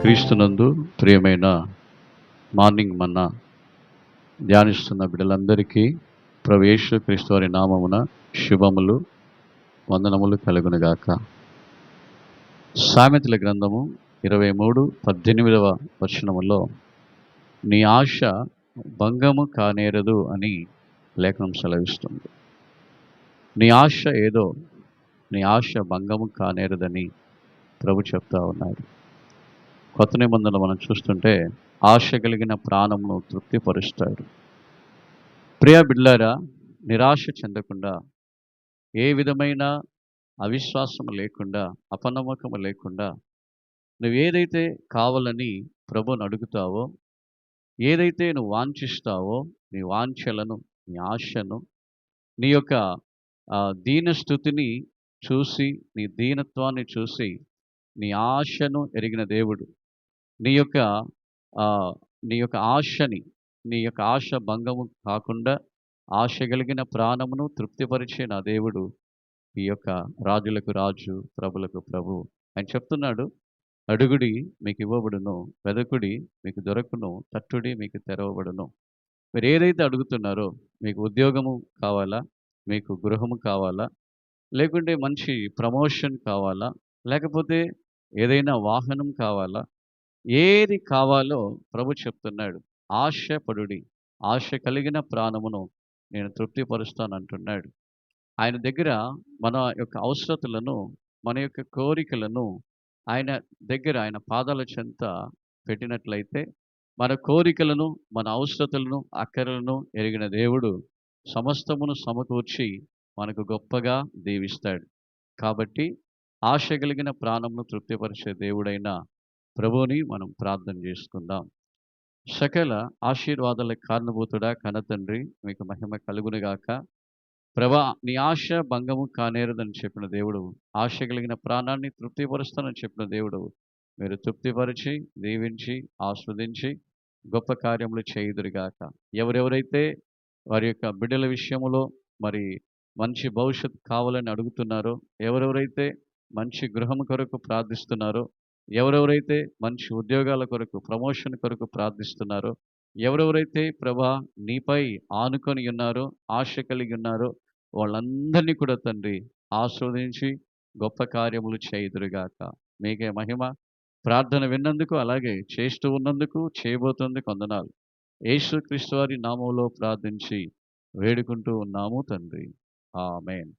క్రీస్తునందు ప్రియమైన మార్నింగ్ మన్నా ధ్యానిస్తున్న బిడ్డలందరికీ ప్రభు యేసు క్రీస్తు వారి నామమున శుభములు వందనములు కలుగునుగాక. సామెతల గ్రంథము 23:18 వచనములో నీ ఆశ భంగము కానేరదు అని లేఖనం సెలవిస్తుంది. నీ ఆశ ఏదో నీ ఆశ భంగము కానేరదని ప్రభు చెప్తా ఉన్నారు. కొత్త నిబంధనలు మనం చూస్తుంటే ఆశ కలిగిన ప్రాణమును తృప్తిపరుస్తాడు. ప్రియ బిడ్డలారా, నిరాశ చెందకుండా, ఏ విధమైన అవిశ్వాసము లేకుండా, అపనమ్మకము లేకుండా, నువ్వు ఏదైతే కావాలని ప్రభువుని అడుగుతావో, ఏదైతే నువ్వు వాంఛిస్తావో, నీ వాంఛలను, నీ ఆశను, నీ యొక్క దీనస్థుతిని చూసి, నీ దీనత్వాన్ని చూసి, నీ ఆశను ఎరిగిన దేవుడు, నీ యొక్క ఆశని, నీ యొక్క ఆశ భంగము కాకుండా ఆశ కలిగిన ప్రాణమును తృప్తిపరిచే నా దేవుడు ఈ యొక్క రాజులకు రాజు, ప్రభులకు ప్రభు. ఆయన చెప్తున్నాడు, అడుగుడి మీకు ఇవ్వబడును, వెదకుడి మీకు దొరకును, తట్టుడి మీకు తెరవబడును. మీరు ఏదైతే అడుగుతున్నారో, మీకు ఉద్యోగము కావాలా, మీకు గృహము కావాలా, లేకుంటే మంచి ప్రమోషన్ కావాలా, లేకపోతే ఏదైనా వాహనం కావాలా, ఏది కావాలో ప్రభు చెప్తున్నాడు, ఆశపడుడి, ఆశ కలిగిన ప్రాణమును నేను తృప్తిపరుస్తానంటున్నాడు. ఆయన దగ్గర మన యొక్క అవసరతలను, మన యొక్క కోరికలను ఆయన దగ్గర, ఆయన పాదాల చెంత పెట్టినట్లయితే, మన కోరికలను, మన అవసరతలను, అక్కరలను ఎరిగిన దేవుడు సమస్తమును సమకూర్చి మనకు గొప్పగా దీవిస్తాడు. కాబట్టి ఆశ కలిగిన ప్రాణమును తృప్తిపరిచే దేవుడైన ప్రభువుని మనం ప్రార్థన చేసుకుందాం. సకల ఆశీర్వాదాలకు కారణభూతుడా కనతండ్రి, మీకు మహిమ కలుగునుగాక. ప్రభా, నీ ఆశ భంగము కానేరదని చెప్పిన దేవుడు, ఆశ కలిగిన ప్రాణాన్ని తృప్తిపరుస్తానని చెప్పిన దేవుడు, మీరు తృప్తిపరిచి, దీవించి, ఆస్వాదించి గొప్ప కార్యములు చేయుదురుగాక. ఎవరెవరైతే వారి యొక్క బిడ్డల విషయంలో మరి మంచి భవిష్యత్తు కావాలని అడుగుతున్నారో, ఎవరెవరైతే మంచి గృహం కొరకు ప్రార్థిస్తున్నారో, ఎవరెవరైతే మంచి ఉద్యోగాల కొరకు, ప్రమోషన్ కొరకు ప్రార్థిస్తున్నారో, ఎవరెవరైతే ప్రభా నీపై ఆనుకొని ఉన్నారో, ఆశ కలిగి ఉన్నారో, వాళ్ళందరినీ కూడా తండ్రి ఆస్వాదించి గొప్ప కార్యములు చేయుదురుగాక. మీకే మహిమ. ప్రార్థన విన్నందుకు, అలాగే చేస్తూ ఉన్నందుకు, చేయబోతున్నందుకు వందనాలు. యేసుక్రీస్తు వారి నామములో ప్రార్థించి వేడుకుంటూ ఉన్నాము తండ్రి. ఆమేన్.